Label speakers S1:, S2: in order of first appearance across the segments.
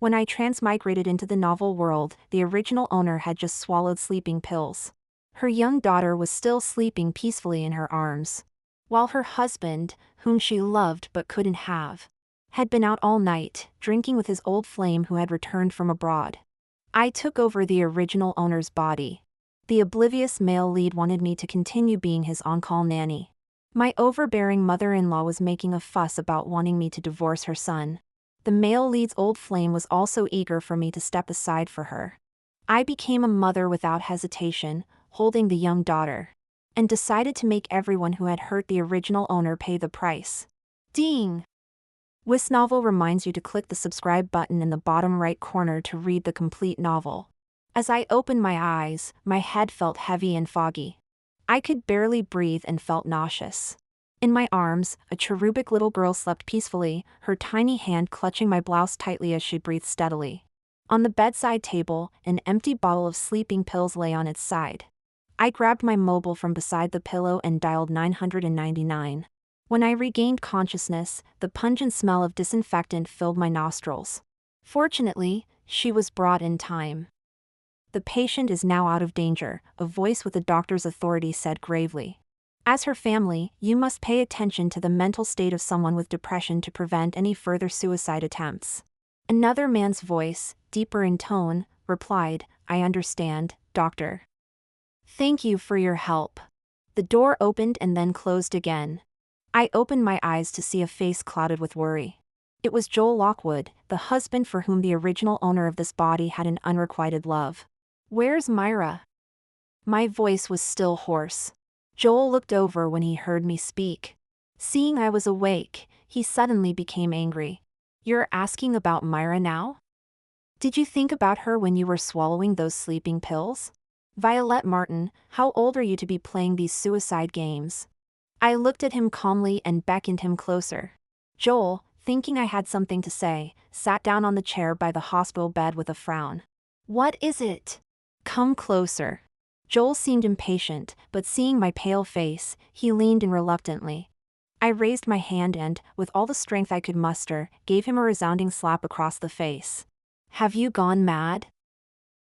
S1: When I transmigrated into the novel world, the original owner had just swallowed sleeping pills. Her young daughter was still sleeping peacefully in her arms, while her husband, whom she loved but couldn't have, had been out all night, drinking with his old flame who had returned from abroad. I took over the original owner's body. The oblivious male lead wanted me to continue being his on-call nanny. My overbearing mother-in-law was making a fuss about wanting me to divorce her son. The male lead's old flame was also eager for me to step aside for her. I became a mother without hesitation, holding the young daughter, and decided to make everyone who had hurt the original owner pay the price. Ding! This novel reminds you to click the subscribe button in the bottom right corner to read the complete novel. As I opened my eyes, my head felt heavy and foggy. I could barely breathe and felt nauseous. In my arms, a cherubic little girl slept peacefully, her tiny hand clutching my blouse tightly as she breathed steadily. On the bedside table, an empty bottle of sleeping pills lay on its side. I grabbed my mobile from beside the pillow and dialed 999. When I regained consciousness, the pungent smell of disinfectant filled my nostrils. Fortunately, she was brought in time. The patient is now out of danger, a voice with the doctor's authority said gravely. As her family, you must pay attention to the mental state of someone with depression to prevent any further suicide attempts. Another man's voice, deeper in tone, replied, I understand, doctor. Thank you for your help. The door opened and then closed again. I opened my eyes to see a face clouded with worry. It was Joel Lockwood, the husband for whom the original owner of this body had an unrequited love. Where's Myra? My voice was still hoarse. Joel looked over when he heard me speak. Seeing I was awake, he suddenly became angry. You're asking about Myra now? Did you think about her when you were swallowing those sleeping pills? Violet Martin, how old are you to be playing these suicide games? I looked at him calmly and beckoned him closer. Joel, thinking I had something to say, sat down on the chair by the hospital bed with a frown. What is it? Come closer. Joel seemed impatient, but seeing my pale face, he leaned in reluctantly. I raised my hand and, with all the strength I could muster, gave him a resounding slap across the face. Have you gone mad?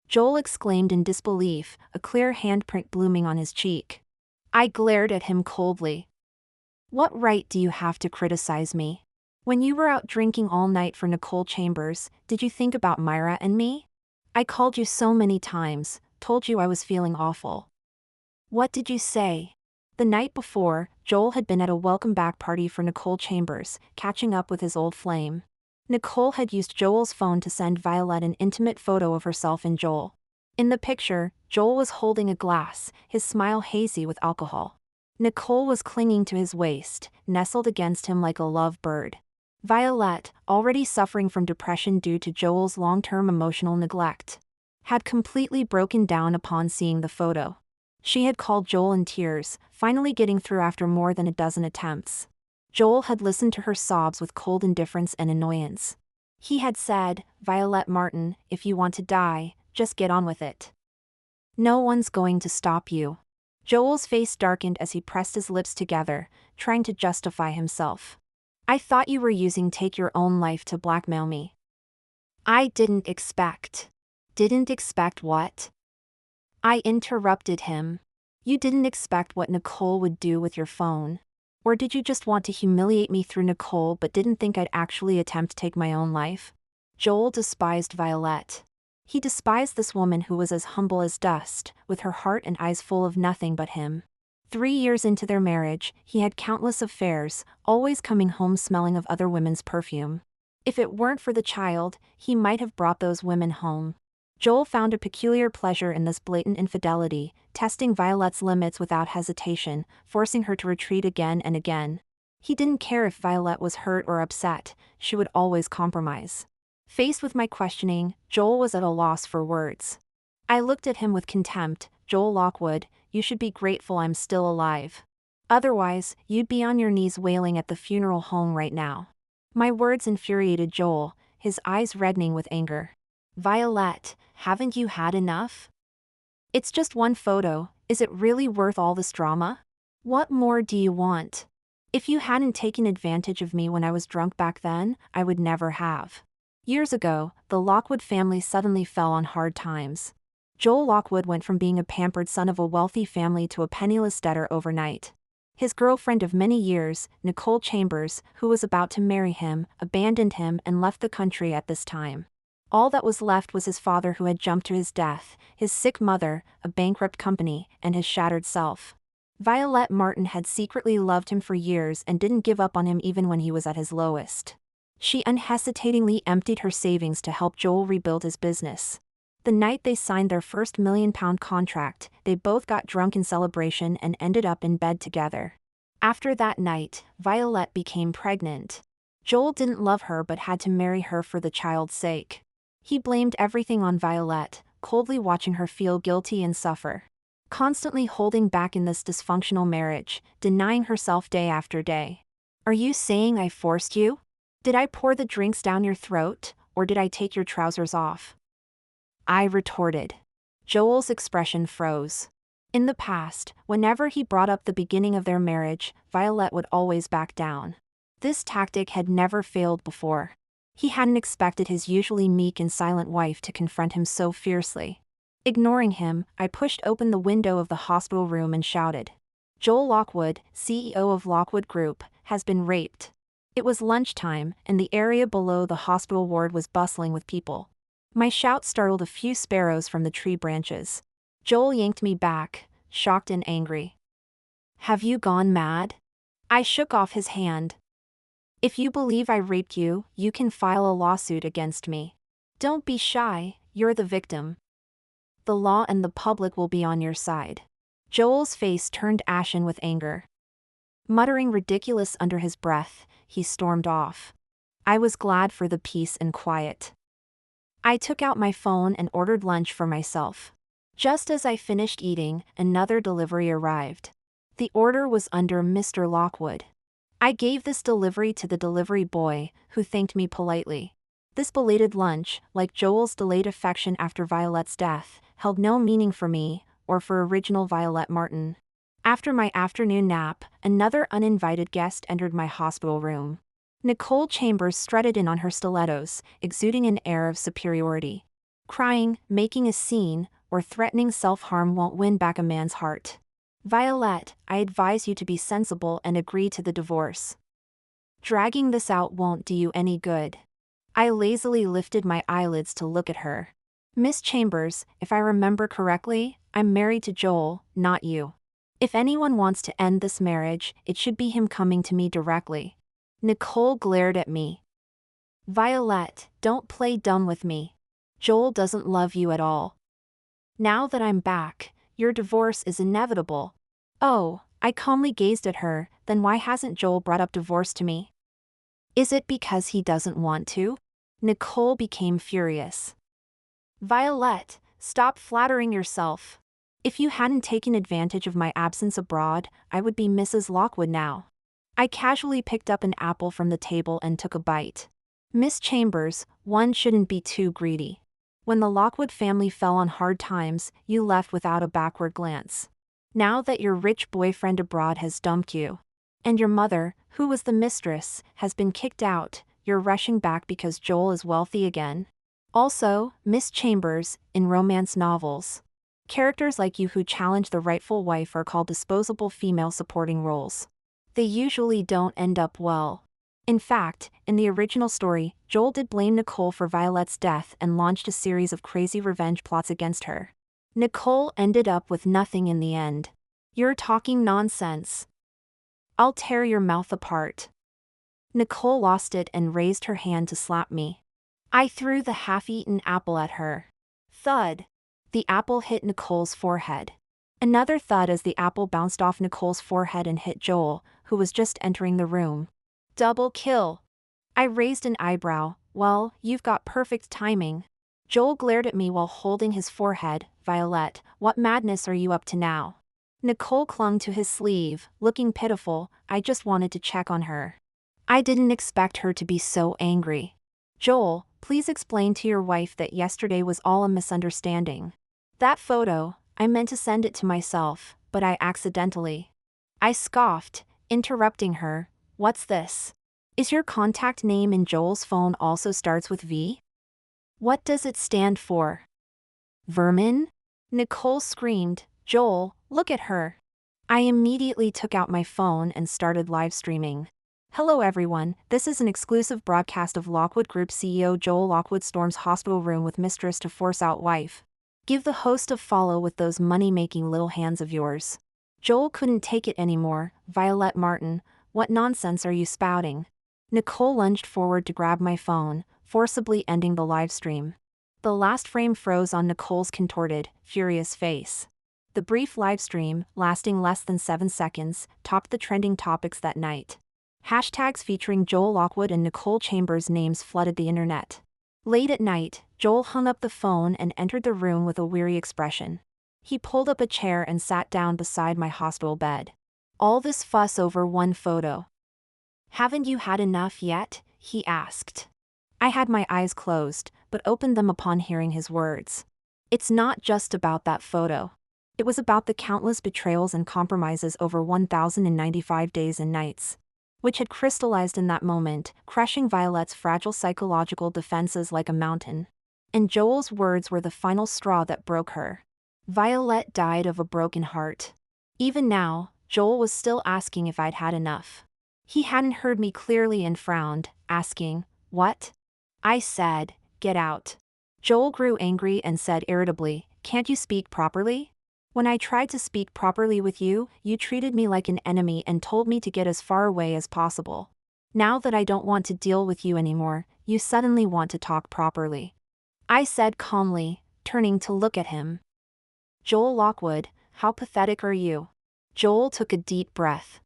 S1: Joel exclaimed in disbelief, a clear handprint blooming on his cheek. I glared at him coldly. What right do you have to criticize me? When you were out drinking all night for Nicole Chambers, did you think about Myra and me? I called you so many times, told you I was feeling awful. What did you say? The night before, Joel had been at a welcome-back party for Nicole Chambers, catching up with his old flame. Nicole had used Joel's phone to send Violet an intimate photo of herself and Joel. In the picture, Joel was holding a glass, his smile hazy with alcohol. Nicole was clinging to his waist, nestled against him like a love bird. Violet, already suffering from depression due to Joel's long-term emotional neglect, had completely broken down upon seeing the photo. She had called Joel in tears, finally getting through after more than a dozen attempts. Joel had listened to her sobs with cold indifference and annoyance. He had said, Violet Martin, if you want to die, just get on with it. No one's going to stop you. Joel's face darkened as he pressed his lips together, trying to justify himself. I thought you were using take your own life to blackmail me. I didn't expect. Didn't expect what? I interrupted him. You didn't expect what Nicole would do with your phone. Or did you just want to humiliate me through Nicole but didn't think I'd actually attempt to take my own life? Joel despised Violet. He despised this woman who was as humble as dust, with her heart and eyes full of nothing but him. 3 years into their marriage, he had countless affairs, always coming home smelling of other women's perfume. If it weren't for the child, he might have brought those women home. Joel found a peculiar pleasure in this blatant infidelity, testing Violet's limits without hesitation, forcing her to retreat again and again. He didn't care if Violet was hurt or upset, she would always compromise. Faced with my questioning, Joel was at a loss for words. I looked at him with contempt. Joel Lockwood, you should be grateful I'm still alive. Otherwise, you'd be on your knees wailing at the funeral home right now. My words infuriated Joel, his eyes reddening with anger. Violet, haven't you had enough? It's just one photo, is it really worth all this drama? What more do you want? If you hadn't taken advantage of me when I was drunk back then, I would never have. Years ago, the Lockwood family suddenly fell on hard times. Joel Lockwood went from being a pampered son of a wealthy family to a penniless debtor overnight. His girlfriend of many years, Nicole Chambers, who was about to marry him, abandoned him and left the country at this time. All that was left was his father, who had jumped to his death, his sick mother, a bankrupt company, and his shattered self. Violette Martin had secretly loved him for years and didn't give up on him even when he was at his lowest. She unhesitatingly emptied her savings to help Joel rebuild his business. The night they signed their first £1 million contract, they both got drunk in celebration and ended up in bed together. After that night, Violette became pregnant. Joel didn't love her but had to marry her for the child's sake. He blamed everything on Violette, coldly watching her feel guilty and suffer. Constantly holding back in this dysfunctional marriage, denying herself day after day. "Are you saying I forced you? Did I pour the drinks down your throat, or did I take your trousers off?" I retorted. Joel's expression froze. In the past, whenever he brought up the beginning of their marriage, Violette would always back down. This tactic had never failed before. He hadn't expected his usually meek and silent wife to confront him so fiercely. Ignoring him, I pushed open the window of the hospital room and shouted, "Joel Lockwood, CEO of Lockwood Group, has been raped." It was lunchtime, and the area below the hospital ward was bustling with people. My shout startled a few sparrows from the tree branches. Joel yanked me back, shocked and angry. "Have you gone mad?" I shook off his hand. "If you believe I raped you, you can file a lawsuit against me. Don't be shy, you're the victim. The law and the public will be on your side." Joel's face turned ashen with anger. Muttering ridiculous under his breath, he stormed off. I was glad for the peace and quiet. I took out my phone and ordered lunch for myself. Just as I finished eating, another delivery arrived. The order was under Mr. Lockwood. I gave this delivery to the delivery boy, who thanked me politely. This belated lunch, like Joel's delayed affection after Violette's death, held no meaning for me, or for original Violette Martin. After my afternoon nap, another uninvited guest entered my hospital room. Nicole Chambers strutted in on her stilettos, exuding an air of superiority. Crying, making a scene, or threatening self-harm won't win back a man's heart. "Violette, I advise you to be sensible and agree to the divorce. Dragging this out won't do you any good." I lazily lifted my eyelids to look at her. "Miss Chambers, if I remember correctly, I'm married to Joel, not you. If anyone wants to end this marriage, it should be him coming to me directly." Nicole glared at me. "Violette, don't play dumb with me. Joel doesn't love you at all. Now that I'm back, your divorce is inevitable." "Oh," I calmly gazed at her, "then why hasn't Joel brought up divorce to me? Is it because he doesn't want to?" Nicole became furious. "Violette, stop flattering yourself. If you hadn't taken advantage of my absence abroad, I would be Mrs. Lockwood now." I casually picked up an apple from the table and took a bite. "Miss Chambers, one shouldn't be too greedy. When the Lockwood family fell on hard times, you left without a backward glance. Now that your rich boyfriend abroad has dumped you, and your mother, who was the mistress, has been kicked out, you're rushing back because Joel is wealthy again. Also, Miss Chambers, in romance novels, characters like you who challenge the rightful wife are called disposable female supporting roles. They usually don't end up well. In fact, in the original story, Joel did blame Nicole for Violette's death and launched a series of crazy revenge plots against her. Nicole ended up with nothing in the end. You're talking nonsense. I'll tear your mouth apart." Nicole lost it and raised her hand to slap me. I threw the half-eaten apple at her. Thud. The apple hit Nicole's forehead. Another thud as the apple bounced off Nicole's forehead and hit Joel, who was just entering the room. Double kill. I raised an eyebrow. "Well, you've got perfect timing." Joel glared at me while holding his forehead. "Violette, what madness are you up to now?" Nicole clung to his sleeve, looking pitiful. "I just wanted to check on her. I didn't expect her to be so angry." "Joel, please explain to your wife that yesterday was all a misunderstanding. That photo, I meant to send it to myself, but I accidentally." I scoffed, interrupting her. "What's this? Is your contact name in Joel's phone also starts with V? What does it stand for? Vermin? Nicole screamed, Joel, look at her. I immediately took out my phone and started live streaming. Hello everyone, this is an exclusive broadcast of Lockwood Group CEO Joel Lockwood storms hospital room with mistress to force out wife. Give the host a follow with those money-making little hands of yours. Joel couldn't take it anymore. Violet Martin, what nonsense are you spouting? Nicole lunged forward to grab my phone, forcibly ending the live stream. The last frame froze on Nicole's contorted, furious face. The brief livestream, lasting less than 7 seconds, topped the trending topics that night. Hashtags featuring Joel Lockwood and Nicole Chambers' names flooded the internet. Late at night, Joel hung up the phone and entered the room with a weary expression. He pulled up a chair and sat down beside my hospital bed. All this fuss over one photo. Haven't you had enough yet? He asked. I had my eyes closed, but opened them upon hearing his words. It's not just about that photo. It was about the countless betrayals and compromises over 1,095 days and nights, which had crystallized in that moment, crushing Violet's fragile psychological defenses like a mountain. And Joel's words were the final straw that broke her. Violet died of a broken heart. Even now, Joel was still asking if I'd had enough. He hadn't heard me clearly and frowned, asking, "What?" I said, "Get out." Joel grew angry and said irritably, "Can't you speak properly? When I tried to speak properly with you, you treated me like an enemy and told me to get as far away as possible. Now that I don't want to deal with you anymore, you suddenly want to talk properly." I said calmly, turning to look at him. "Joel Lockwood, how pathetic are you?" Joel took a deep breath.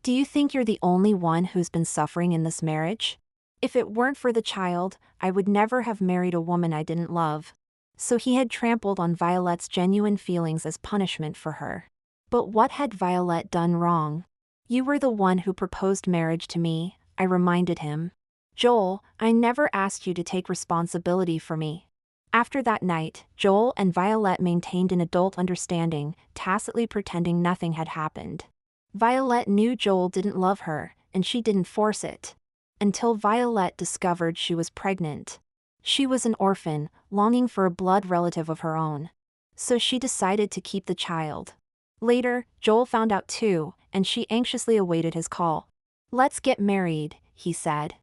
S1: "Do you think you're the only one who's been suffering in this marriage? If it weren't for the child, I would never have married a woman I didn't love." So he had trampled on Violet's genuine feelings as punishment for her. But what had Violet done wrong? "You were the one who proposed marriage to me," I reminded him. "Joel, I never asked you to take responsibility for me." After that night, Joel and Violet maintained an adult understanding, tacitly pretending nothing had happened. Violet knew Joel didn't love her, and she didn't force it. Until Violet discovered she was pregnant. She was an orphan, longing for a blood relative of her own. So she decided to keep the child. Later, Joel found out too, and she anxiously awaited his call. "Let's get married," he said.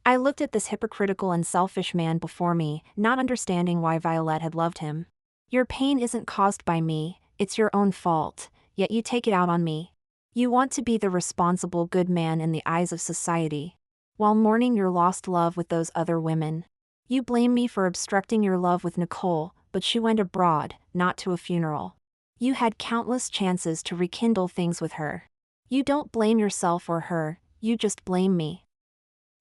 S1: I looked at this hypocritical and selfish man before me, not understanding why Violet had loved him. "Your pain isn't caused by me, it's your own fault, yet you take it out on me. You want to be the responsible good man in the eyes of society, while mourning your lost love with those other women. You blame me for obstructing your love with Nicole, but she went abroad, not to a funeral. You had countless chances to rekindle things with her. You don't blame yourself or her, you just blame me.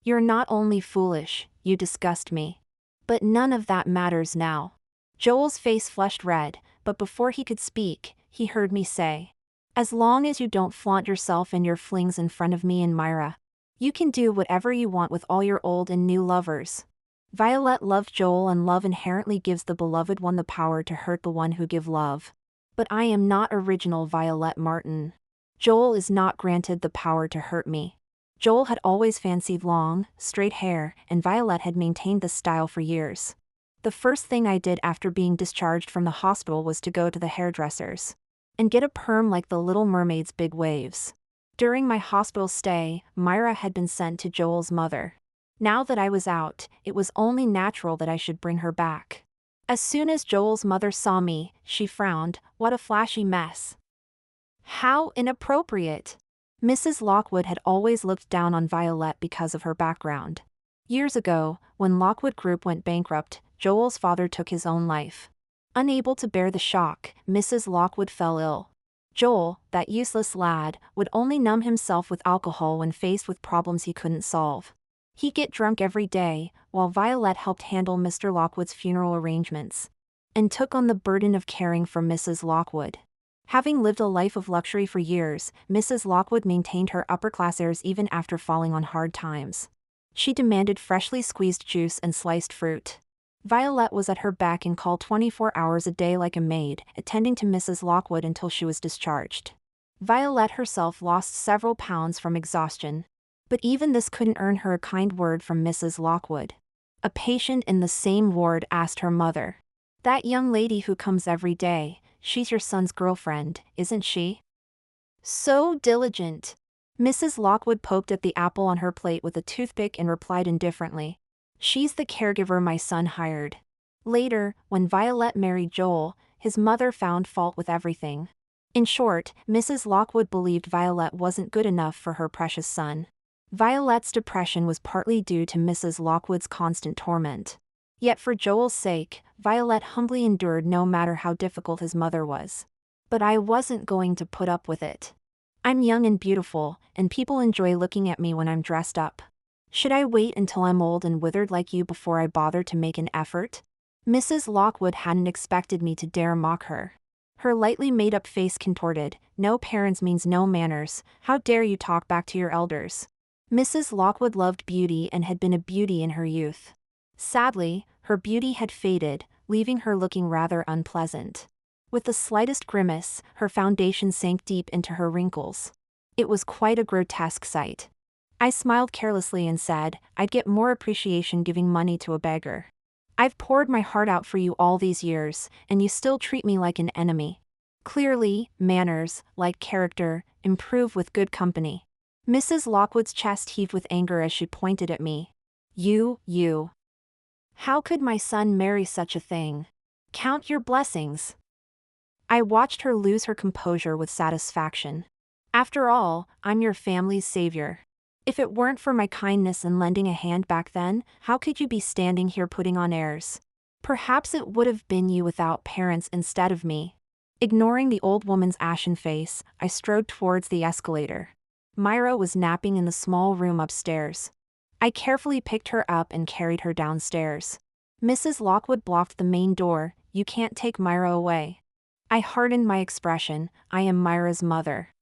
S1: You're not only foolish, you disgust me. But none of that matters now." Joel's face flushed red, but before he could speak, he heard me say, "As long as you don't flaunt yourself and your flings in front of me and Myra, you can do whatever you want with all your old and new lovers." Violet loved Joel, and love inherently gives the beloved one the power to hurt the one who give love. But I am not original Violet Martin. Joel is not granted the power to hurt me. Joel had always fancied long, straight hair, and Violet had maintained this style for years. The first thing I did after being discharged from the hospital was to go to the hairdressers and get a perm like the Little Mermaid's big waves. During my hospital stay, Myra had been sent to Joel's mother. Now that I was out, it was only natural that I should bring her back. As soon as Joel's mother saw me, she frowned. "What a flashy mess. How inappropriate." Mrs. Lockwood had always looked down on Violet because of her background. Years ago, when Lockwood Group went bankrupt, Joel's father took his own life. Unable to bear the shock, Mrs. Lockwood fell ill. Joel, that useless lad, would only numb himself with alcohol when faced with problems he couldn't solve. He'd get drunk every day, while Violet helped handle Mr. Lockwood's funeral arrangements, and took on the burden of caring for Mrs. Lockwood. Having lived a life of luxury for years, Mrs. Lockwood maintained her upper-class airs even after falling on hard times. She demanded freshly squeezed juice and sliced fruit. Violet was at her beck and call 24 hours a day like a maid, attending to Mrs. Lockwood until she was discharged. Violet herself lost several pounds from exhaustion. But even this couldn't earn her a kind word from Mrs. Lockwood. A patient in the same ward asked her mother. "That young lady who comes every day, she's your son's girlfriend, isn't she?" "So diligent." Mrs. Lockwood poked at the apple on her plate with a toothpick and replied indifferently. "She's the caregiver my son hired." Later, when Violet married Joel, his mother found fault with everything. In short, Mrs. Lockwood believed Violet wasn't good enough for her precious son. Violet's depression was partly due to Mrs. Lockwood's constant torment. Yet for Joel's sake, Violet humbly endured no matter how difficult his mother was. "But I wasn't going to put up with it. I'm young and beautiful, and people enjoy looking at me when I'm dressed up. Should I wait until I'm old and withered like you before I bother to make an effort?" Mrs. Lockwood hadn't expected me to dare mock her. Her lightly made-up face contorted. "No parents means no manners. How dare you talk back to your elders?" Mrs. Lockwood loved beauty and had been a beauty in her youth. Sadly, her beauty had faded, leaving her looking rather unpleasant. With the slightest grimace, her foundation sank deep into her wrinkles. It was quite a grotesque sight. I smiled carelessly and said, "I'd get more appreciation giving money to a beggar. I've poured my heart out for you all these years, and you still treat me like an enemy. Clearly, manners, like character, improve with good company." Mrs. Lockwood's chest heaved with anger as she pointed at me. You. How could my son marry such a thing? Count your blessings." I watched her lose her composure with satisfaction. "After all, I'm your family's savior. If it weren't for my kindness and lending a hand back then, how could you be standing here putting on airs? Perhaps it would have been you without parents instead of me." Ignoring the old woman's ashen face, I strode towards the escalator. Myra was napping in the small room upstairs. I carefully picked her up and carried her downstairs. Mrs. Lockwood blocked the main door. "You can't take Myra away." I hardened my expression. "I am Myra's mother.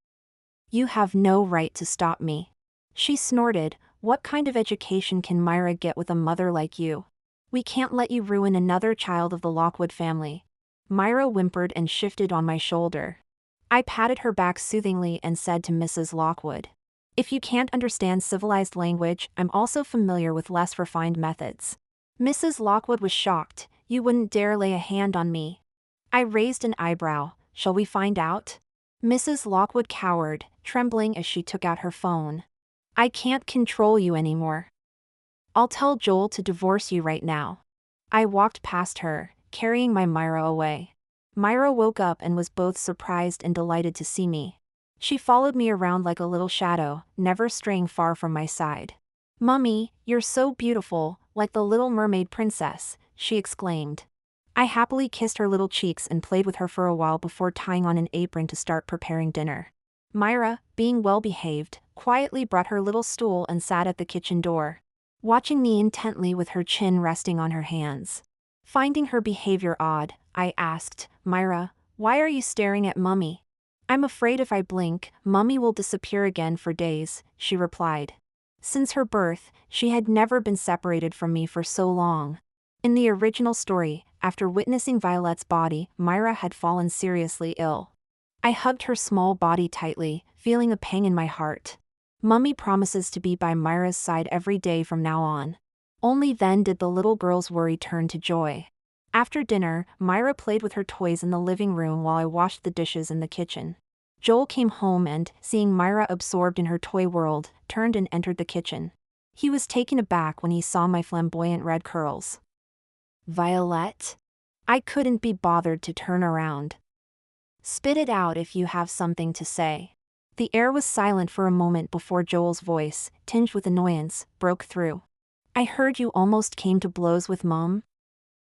S1: You have no right to stop me." She snorted. "What kind of education can Myra get with a mother like you? We can't let you ruin another child of the Lockwood family." Myra whimpered and shifted on my shoulder. I patted her back soothingly and said to Mrs. Lockwood, "If you can't understand civilized language, I'm also familiar with less refined methods." Mrs. Lockwood was shocked. "You wouldn't dare lay a hand on me." I raised an eyebrow. "Shall we find out?" Mrs. Lockwood cowered, trembling as she took out her phone. "I can't control you anymore. I'll tell Joel to divorce you right now." I walked past her, carrying my Myra away. Myra woke up and was both surprised and delighted to see me. She followed me around like a little shadow, never straying far from my side. "Mummy, you're so beautiful, like the Little Mermaid princess," she exclaimed. I happily kissed her little cheeks and played with her for a while before tying on an apron to start preparing dinner. Myra, being well-behaved, quietly brought her little stool and sat at the kitchen door, watching me intently with her chin resting on her hands. Finding her behavior odd, I asked, "Myra, why are you staring at Mummy?" "I'm afraid if I blink, Mummy will disappear again for days," she replied. Since her birth, she had never been separated from me for so long. In the original story, after witnessing Violet's body, Myra had fallen seriously ill. I hugged her small body tightly, feeling a pang in my heart. Mummy promises to be by Myra's side every day from now on. Only then did the little girl's worry turn to joy. After dinner, Myra played with her toys in the living room while I washed the dishes in the kitchen. Joel came home and, seeing Myra absorbed in her toy world, turned and entered the kitchen. He was taken aback when he saw my flamboyant red curls. "Violet?" I couldn't be bothered to turn around. "Spit it out if you have something to say." The air was silent for a moment before Joel's voice, tinged with annoyance, broke through. "I heard you almost came to blows with Mom."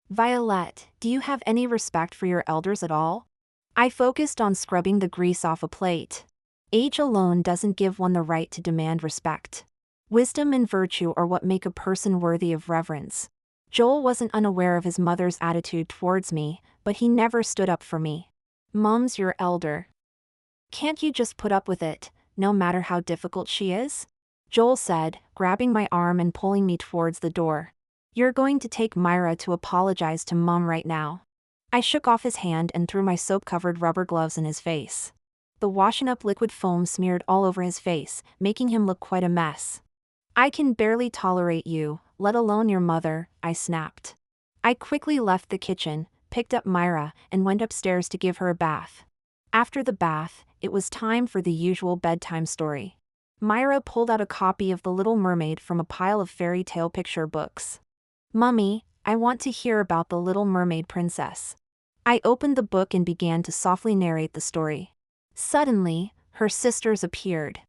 S1: "Violet, do you have any respect for your elders at all?" I focused on scrubbing the grease off a plate. Age alone doesn't give one the right to demand respect. Wisdom and virtue are what make a person worthy of reverence. Joel wasn't unaware of his mother's attitude towards me, but he never stood up for me. "Mom's your elder. Can't you just put up with it, no matter how difficult she is?" Joel said, grabbing my arm and pulling me towards the door. "You're going to take Myra to apologize to Mom right now." I shook off his hand and threw my soap-covered rubber gloves in his face. The washing-up liquid foam smeared all over his face, making him look quite a mess. I can barely tolerate you, let alone your mother, I snapped. I quickly left the kitchen, picked up Myra, and went upstairs to give her a bath. After the bath, it was time for the usual bedtime story. Myra pulled out a copy of The Little Mermaid from a pile of fairy tale picture books. Mummy, I want to hear about the Little Mermaid princess. I opened the book and began to softly narrate the story. Suddenly, her sisters appeared.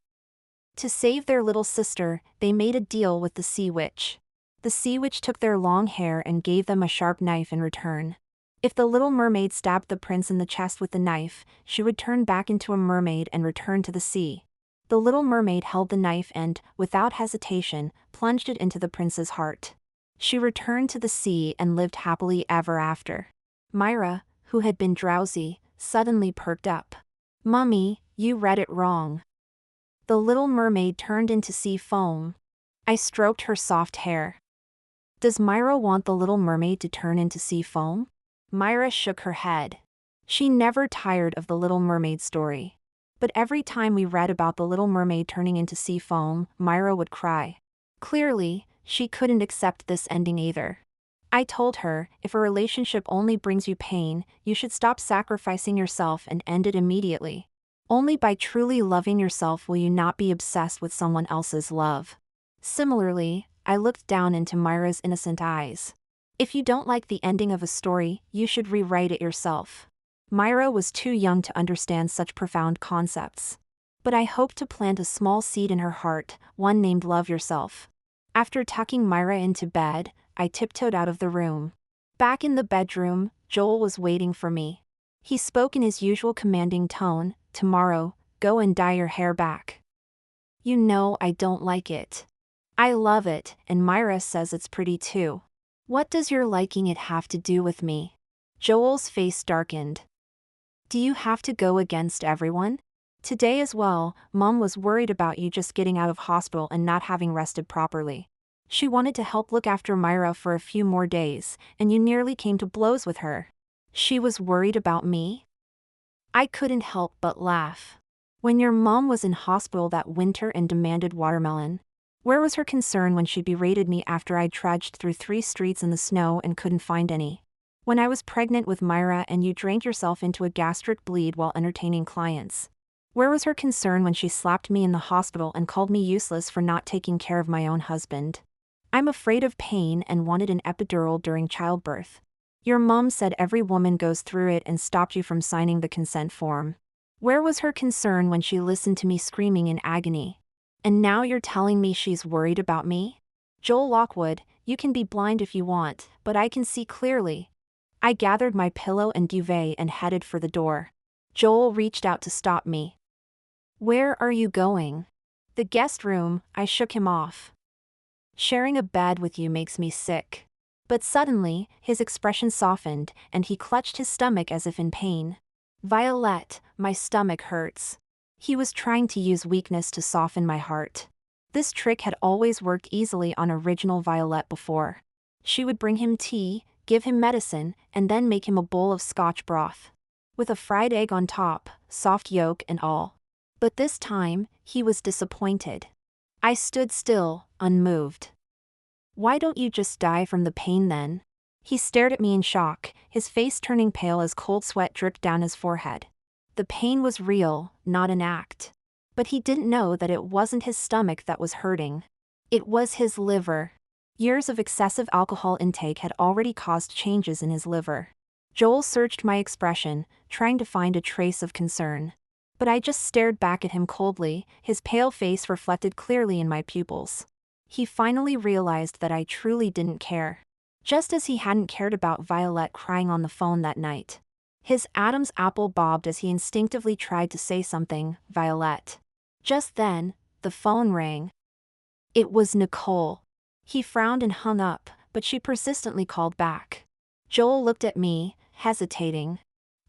S1: To save their little sister, they made a deal with the sea witch. The sea witch took their long hair and gave them a sharp knife in return. If the Little Mermaid stabbed the prince in the chest with the knife, she would turn back into a mermaid and return to the sea. The Little Mermaid held the knife and, without hesitation, plunged it into the prince's heart. She returned to the sea and lived happily ever after. Myra, who had been drowsy, suddenly perked up. Mummy, you read it wrong. The Little Mermaid turned into sea foam. I stroked her soft hair. Does Myra want the Little Mermaid to turn into sea foam? Myra shook her head. She never tired of the Little Mermaid story. But every time we read about the Little Mermaid turning into sea foam, Myra would cry. Clearly, she couldn't accept this ending either. I told her, if a relationship only brings you pain, you should stop sacrificing yourself and end it immediately. Only by truly loving yourself will you not be obsessed with someone else's love. Similarly, I looked down into Myra's innocent eyes. If you don't like the ending of a story, you should rewrite it yourself. Myra was too young to understand such profound concepts. But I hoped to plant a small seed in her heart, one named Love Yourself. After tucking Myra into bed, I tiptoed out of the room. Back in the bedroom, Joel was waiting for me. He spoke in his usual commanding tone, "Tomorrow, go and dye your hair back." You know I don't like it. I love it, and Myra says it's pretty too. What does your liking it have to do with me? Joel's face darkened. Do you have to go against everyone? Today as well, Mom was worried about you just getting out of hospital and not having rested properly. She wanted to help look after Myra for a few more days, and you nearly came to blows with her. She was worried about me? I couldn't help but laugh. When your mom was in hospital that winter and demanded watermelon, where was her concern when she berated me after I trudged through 3 streets in the snow and couldn't find any? When I was pregnant with Myra and you drank yourself into a gastric bleed while entertaining clients? Where was her concern when she slapped me in the hospital and called me useless for not taking care of my own husband? I'm afraid of pain and wanted an epidural during childbirth. Your mom said every woman goes through it and stopped you from signing the consent form. Where was her concern when she listened to me screaming in agony? And now you're telling me she's worried about me? Joel Lockwood, you can be blind if you want, but I can see clearly. I gathered my pillow and duvet and headed for the door. Joel reached out to stop me. Where are you going? The guest room, I shook him off. Sharing a bed with you makes me sick. But suddenly, his expression softened, and he clutched his stomach as if in pain. Violet, my stomach hurts. He was trying to use weakness to soften my heart. This trick had always worked easily on original Violet before. She would bring him tea, give him medicine, and then make him a bowl of Scotch broth. With a fried egg on top, soft yolk and all. But this time, he was disappointed. I stood still, unmoved. Why don't you just die from the pain then? He stared at me in shock, his face turning pale as cold sweat dripped down his forehead. The pain was real, not an act. But he didn't know that it wasn't his stomach that was hurting. It was his liver. Years of excessive alcohol intake had already caused changes in his liver. Joel searched my expression, trying to find a trace of concern. But I just stared back at him coldly, his pale face reflected clearly in my pupils. He finally realized that I truly didn't care. Just as he hadn't cared about Violet crying on the phone that night. His Adam's apple bobbed as he instinctively tried to say something, Violet. Just then, the phone rang. It was Nicole. He frowned and hung up, but she persistently called back. Joel looked at me, hesitating.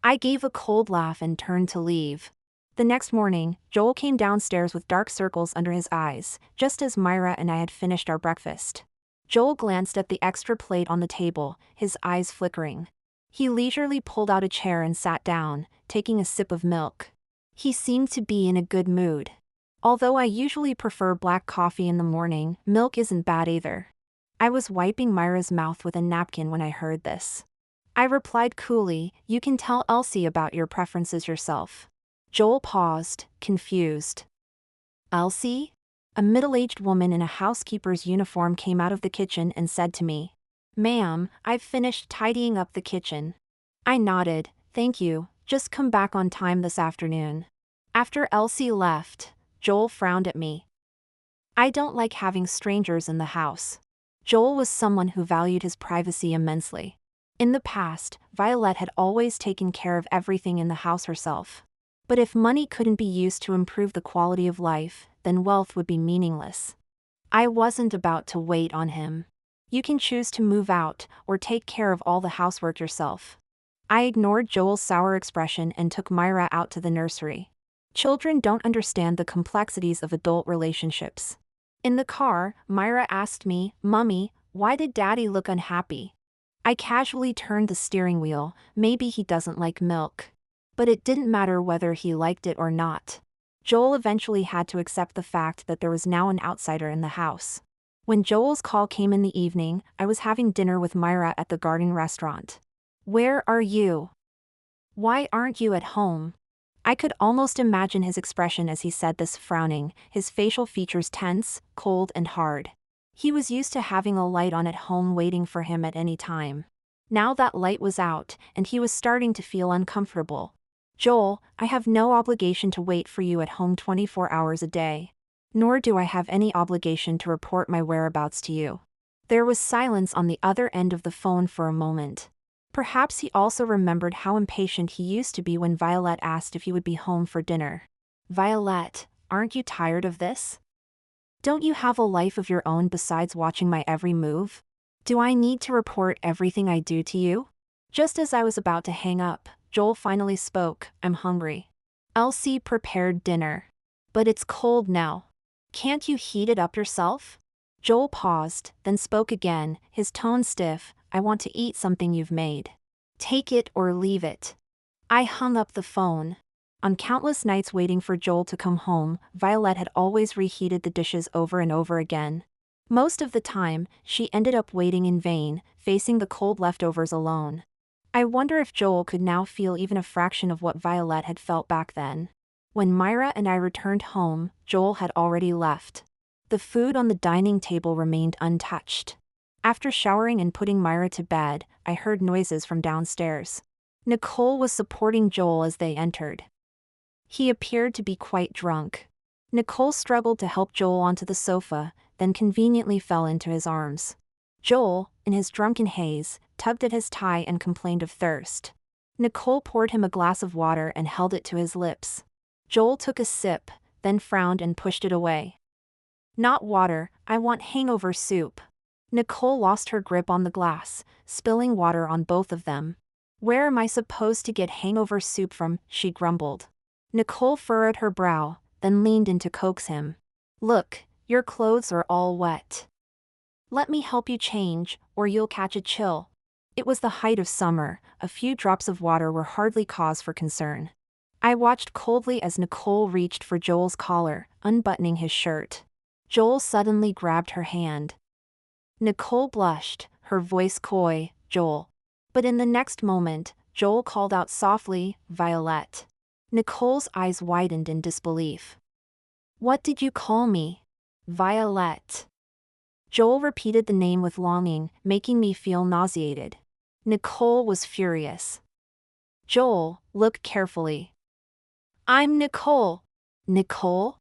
S1: I gave a cold laugh and turned to leave. The next morning, Joel came downstairs with dark circles under his eyes, just as Myra and I had finished our breakfast. Joel glanced at the extra plate on the table, his eyes flickering. He leisurely pulled out a chair and sat down, taking a sip of milk. He seemed to be in a good mood. Although I usually prefer black coffee in the morning, milk isn't bad either. I was wiping Myra's mouth with a napkin when I heard this. I replied coolly, "You can tell Elsie about your preferences yourself." Joel paused, confused. Elsie? A middle-aged woman in a housekeeper's uniform came out of the kitchen and said to me, "Ma'am, I've finished tidying up the kitchen." I nodded, "Thank you, just come back on time this afternoon." After Elsie left, Joel frowned at me. I don't like having strangers in the house. Joel was someone who valued his privacy immensely. In the past, Violet had always taken care of everything in the house herself. But if money couldn't be used to improve the quality of life, then wealth would be meaningless. I wasn't about to wait on him. "You can choose to move out, or take care of all the housework yourself." I ignored Joel's sour expression and took Myra out to the nursery. Children don't understand the complexities of adult relationships. In the car, Myra asked me, "Mummy, why did Daddy look unhappy?" I casually turned the steering wheel, "Maybe he doesn't like milk." But it didn't matter whether he liked it or not. Joel eventually had to accept the fact that there was now an outsider in the house. When Joel's call came in the evening, I was having dinner with Myra at the garden restaurant. "Where are you? Why aren't you at home?" I could almost imagine his expression as he said this, frowning, his facial features tense, cold and hard. He was used to having a light on at home waiting for him at any time. Now that light was out, and he was starting to feel uncomfortable. "Joel, I have no obligation to wait for you at home 24 hours a day. Nor do I have any obligation to report my whereabouts to you." There was silence on the other end of the phone for a moment. Perhaps he also remembered how impatient he used to be when Violet asked if he would be home for dinner. "Violet, aren't you tired of this? Don't you have a life of your own besides watching my every move? Do I need to report everything I do to you?" Just as I was about to hang up, Joel finally spoke, "I'm hungry. Elsie prepared dinner. But it's cold now. Can't you heat it up yourself?" Joel paused, then spoke again, his tone stiff, "I want to eat something you've made. Take it or leave it." I hung up the phone. On countless nights waiting for Joel to come home, Violet had always reheated the dishes over and over again. Most of the time, she ended up waiting in vain, facing the cold leftovers alone. I wonder if Joel could now feel even a fraction of what Violet had felt back then. When Myra and I returned home, Joel had already left. The food on the dining table remained untouched. After showering and putting Myra to bed, I heard noises from downstairs. Nicole was supporting Joel as they entered. He appeared to be quite drunk. Nicole struggled to help Joel onto the sofa, then conveniently fell into his arms. Joel, in his drunken haze, tugged at his tie and complained of thirst. Nicole poured him a glass of water and held it to his lips. Joel took a sip, then frowned and pushed it away. "Not water, I want hangover soup." Nicole lost her grip on the glass, spilling water on both of them. "Where am I supposed to get hangover soup from?" she grumbled. Nicole furrowed her brow, then leaned in to coax him. "Look, your clothes are all wet. Let me help you change, or you'll catch a chill." It was the height of summer, a few drops of water were hardly cause for concern. I watched coldly as Nicole reached for Joel's collar, unbuttoning his shirt. Joel suddenly grabbed her hand. Nicole blushed, her voice coy, "Joel." But in the next moment, Joel called out softly, "Violet." Nicole's eyes widened in disbelief. "What did you call me?" "Violet." Joel repeated the name with longing, making me feel nauseated. Nicole was furious. "Joel, look carefully." "I'm Nicole." "Nicole?"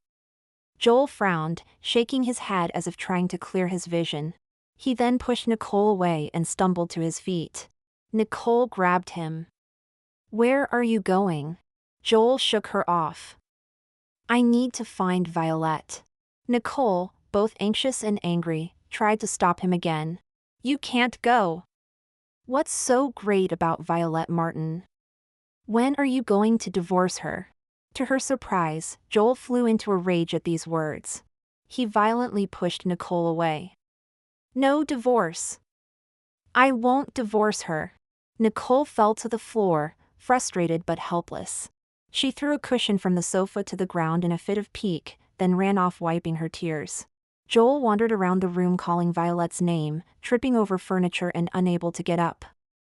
S1: Joel frowned, shaking his head as if trying to clear his vision. He then pushed Nicole away and stumbled to his feet. Nicole grabbed him. "Where are you going?" Joel shook her off. "I need to find Violet." Nicole, both anxious and angry, tried to stop him again. "You can't go. What's so great about Violet Martin? When are you going to divorce her?" To her surprise, Joel flew into a rage at these words. He violently pushed Nicole away. "No divorce. I won't divorce her." Nicole fell to the floor, frustrated but helpless. She threw a cushion from the sofa to the ground in a fit of pique, then ran off wiping her tears. Joel wandered around the room calling Violet's name, tripping over furniture and unable to get up.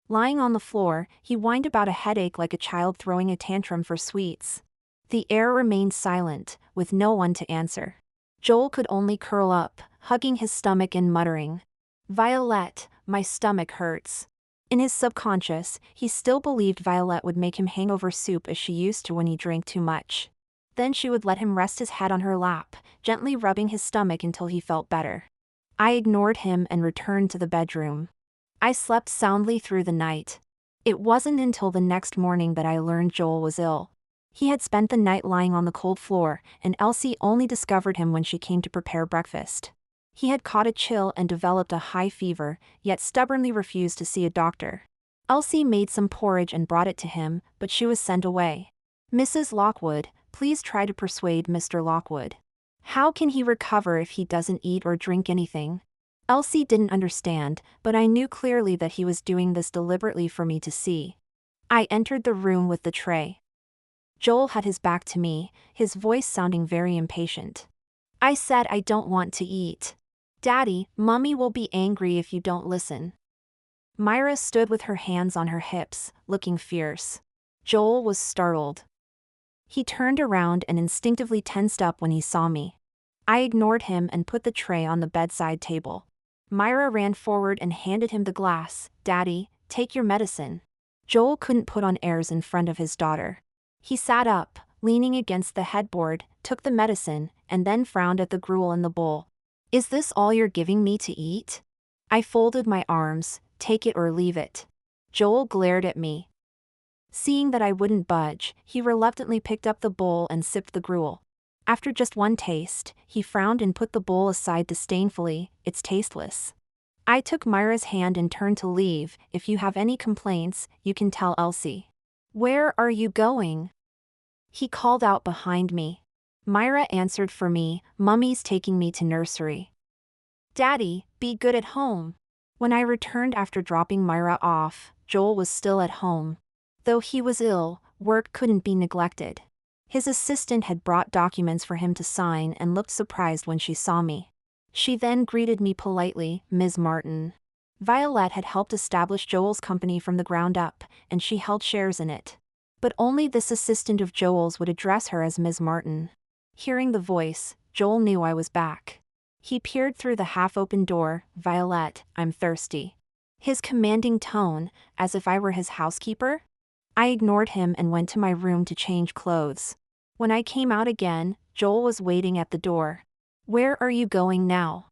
S1: Lying on the floor, he whined about a headache like a child throwing a tantrum for sweets. The air remained silent, with no one to answer. Joel could only curl up, hugging his stomach and muttering, "Violet, my stomach hurts." In his subconscious, he still believed Violet would make him hangover soup as she used to when he drank too much. Then she would let him rest his head on her lap, gently rubbing his stomach until he felt better. I ignored him and returned to the bedroom. I slept soundly through the night. It wasn't until the next morning that I learned Joel was ill. He had spent the night lying on the cold floor, and Elsie only discovered him when she came to prepare breakfast. He had caught a chill and developed a high fever, yet stubbornly refused to see a doctor. Elsie made some porridge and brought it to him, but she was sent away. "Mrs. Lockwood, please try to persuade Mr. Lockwood. How can he recover if he doesn't eat or drink anything?" Elsie didn't understand, but I knew clearly that he was doing this deliberately for me to see. I entered the room with the tray. Joel had his back to me, his voice sounding very impatient. "I said I don't want to eat. Daddy, Mommy will be angry if you don't listen." Myra stood with her hands on her hips, looking fierce. Joel was startled. He turned around and instinctively tensed up when he saw me. I ignored him and put the tray on the bedside table. Myra ran forward and handed him the glass. "Daddy, take your medicine." Joel couldn't put on airs in front of his daughter. He sat up, leaning against the headboard, took the medicine, and then frowned at the gruel in the bowl. "Is this all you're giving me to eat?" I folded my arms. "Take it or leave it." Joel glared at me. Seeing that I wouldn't budge, he reluctantly picked up the bowl and sipped the gruel. After just one taste, he frowned and put the bowl aside disdainfully. "It's tasteless." I took Myra's hand and turned to leave. "If you have any complaints, you can tell Elsie." "Where are you going?" he called out behind me. Myra answered for me. "Mummy's taking me to nursery." "Daddy, be good at home." When I returned after dropping Myra off, Joel was still at home. Though he was ill, work couldn't be neglected. His assistant had brought documents for him to sign and looked surprised when she saw me. She then greeted me politely, "Ms. Martin." Violet had helped establish Joel's company from the ground up, and she held shares in it. But only this assistant of Joel's would address her as Ms. Martin. Hearing the voice, Joel knew I was back. He peered through the half-open door. "Violet, I'm thirsty." His commanding tone, as if I were his housekeeper? I ignored him and went to my room to change clothes. When I came out again, Joel was waiting at the door. "Where are you going now?"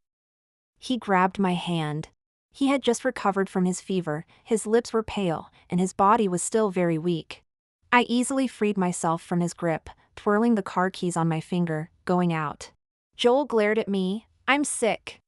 S1: He grabbed my hand. He had just recovered from his fever, his lips were pale, and his body was still very weak. I easily freed myself from his grip, twirling the car keys on my finger, going out. Joel glared at me. "I'm sick."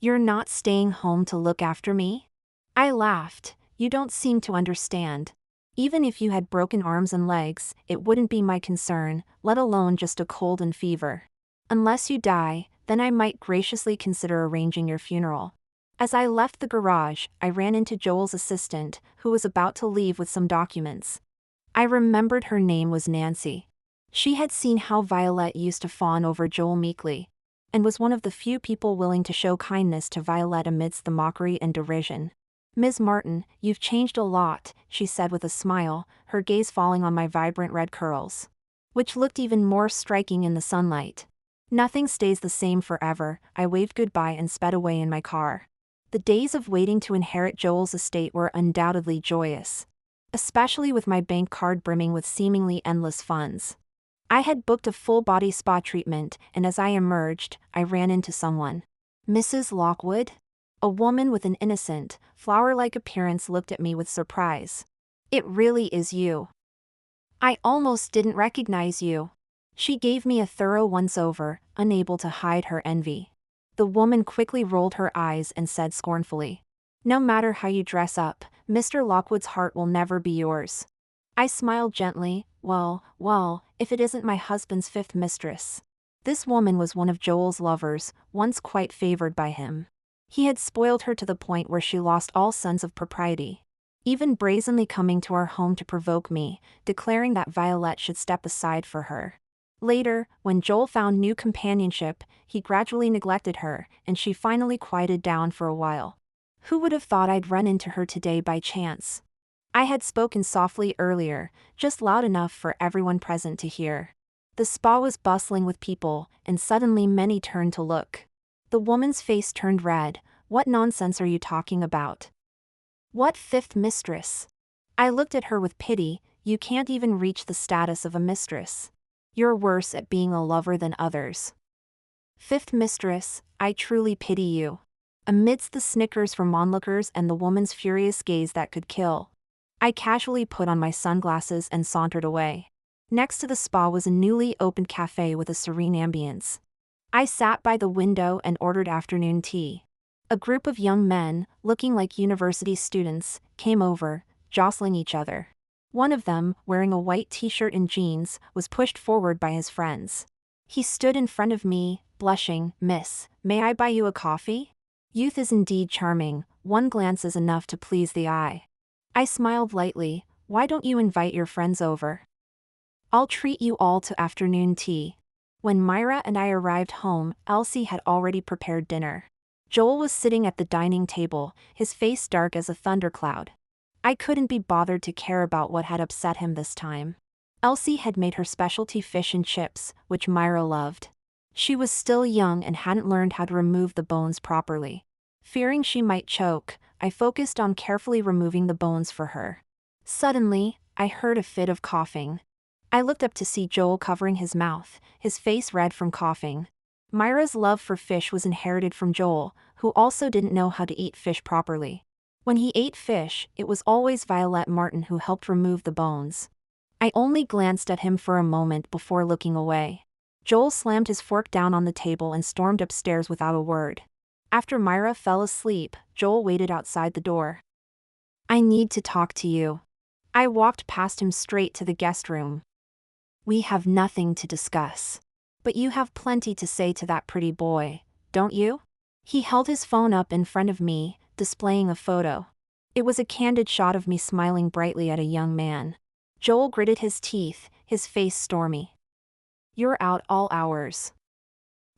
S1: "You're not staying home to look after me?" I laughed. "You don't seem to understand. Even if you had broken arms and legs, it wouldn't be my concern, let alone just a cold and fever. Unless you die, then I might graciously consider arranging your funeral." As I left the garage, I ran into Joel's assistant, who was about to leave with some documents. I remembered her name was Nancy. She had seen how Violet used to fawn over Joel meekly, and was one of the few people willing to show kindness to Violet amidst the mockery and derision. "Ms. Martin, you've changed a lot," she said with a smile, her gaze falling on my vibrant red curls, which looked even more striking in the sunlight. "Nothing stays the same forever." I waved goodbye and sped away in my car. The days of waiting to inherit Joel's estate were undoubtedly joyous, especially with my bank card brimming with seemingly endless funds. I had booked a full-body spa treatment, and as I emerged, I ran into someone. "Mrs. Lockwood?" A woman with an innocent, flower-like appearance looked at me with surprise. "It really is you. I almost didn't recognize you." She gave me a thorough once-over, unable to hide her envy. The woman quickly rolled her eyes and said scornfully, "No matter how you dress up, Mr. Lockwood's heart will never be yours." I smiled gently. Well, if it isn't my husband's fifth mistress." This woman was one of Joel's lovers, once quite favored by him. He had spoiled her to the point where she lost all sense of propriety, even brazenly coming to our home to provoke me, declaring that Violet should step aside for her. Later, when Joel found new companionship, he gradually neglected her, and she finally quieted down for a while. Who would have thought I'd run into her today by chance? I had spoken softly earlier, just loud enough for everyone present to hear. The spa was bustling with people, and suddenly many turned to look. The woman's face turned red. What nonsense are you talking about? What fifth mistress? I looked at her with pity. You can't even reach the status of a mistress. You're worse at being a lover than others. Fifth mistress, I truly pity you. Amidst the snickers from onlookers and the woman's furious gaze that could kill, I casually put on my sunglasses and sauntered away. Next to the spa was a newly opened cafe with a serene ambience. I sat by the window and ordered afternoon tea. A group of young men, looking like university students, came over, jostling each other. One of them, wearing a white t-shirt and jeans, was pushed forward by his friends. He stood in front of me, blushing. Miss, may I buy you a coffee? Youth is indeed charming, one glance is enough to please the eye. I smiled lightly. Why don't you invite your friends over? I'll treat you all to afternoon tea. When Myra and I arrived home, Elsie had already prepared dinner. Joel was sitting at the dining table, his face dark as a thundercloud. I couldn't be bothered to care about what had upset him this time. Elsie had made her specialty fish and chips, which Myra loved. She was still young and hadn't learned how to remove the bones properly. Fearing she might choke, I focused on carefully removing the bones for her. Suddenly, I heard a fit of coughing. I looked up to see Joel covering his mouth, his face red from coughing. Myra's love for fish was inherited from Joel, who also didn't know how to eat fish properly. When he ate fish, it was always Violette Martin who helped remove the bones. I only glanced at him for a moment before looking away. Joel slammed his fork down on the table and stormed upstairs without a word. After Myra fell asleep, Joel waited outside the door. I need to talk to you. I walked past him straight to the guest room. We have nothing to discuss. But you have plenty to say to that pretty boy, don't you? He held his phone up in front of me, displaying a photo. It was a candid shot of me smiling brightly at a young man. Joel gritted his teeth, his face stormy. You're out all hours.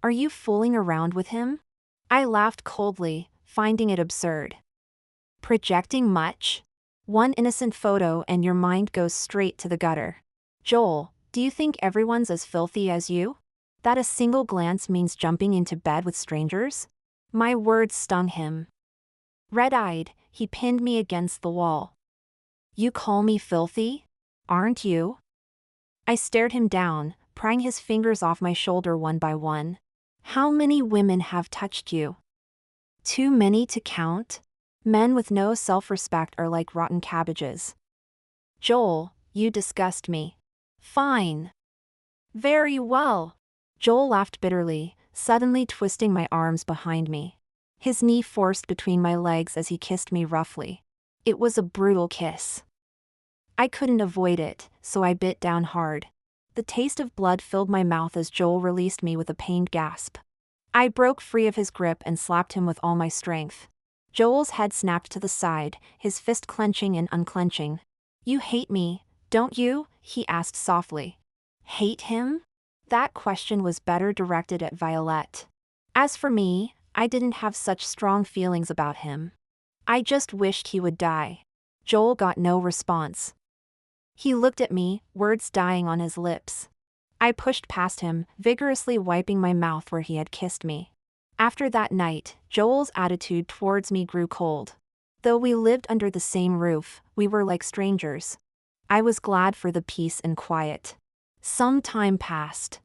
S1: Are you fooling around with him? I laughed coldly, finding it absurd. Projecting much? One innocent photo and your mind goes straight to the gutter. Joel, do you think everyone's as filthy as you? That a single glance means jumping into bed with strangers? My words stung him. Red-eyed, he pinned me against the wall. You call me filthy? Aren't you? I stared him down, prying his fingers off my shoulder one by one. How many women have touched you? Too many to count? Men with no self-respect are like rotten cabbages. Joel, you disgust me. Fine. Very well. Joel laughed bitterly, suddenly twisting my arms behind me. His knee forced between my legs as he kissed me roughly. It was a brutal kiss. I couldn't avoid it, so I bit down hard. The taste of blood filled my mouth as Joel released me with a pained gasp. I broke free of his grip and slapped him with all my strength. Joel's head snapped to the side, his fist clenching and unclenching. You hate me, don't you? He asked softly. Hate him? That question was better directed at Violette. As for me, I didn't have such strong feelings about him. I just wished he would die. Joel got no response. He looked at me, words dying on his lips. I pushed past him, vigorously wiping my mouth where he had kissed me. After that night, Joel's attitude towards me grew cold. Though we lived under the same roof, we were like strangers. I was glad for the peace and quiet. Some time passed.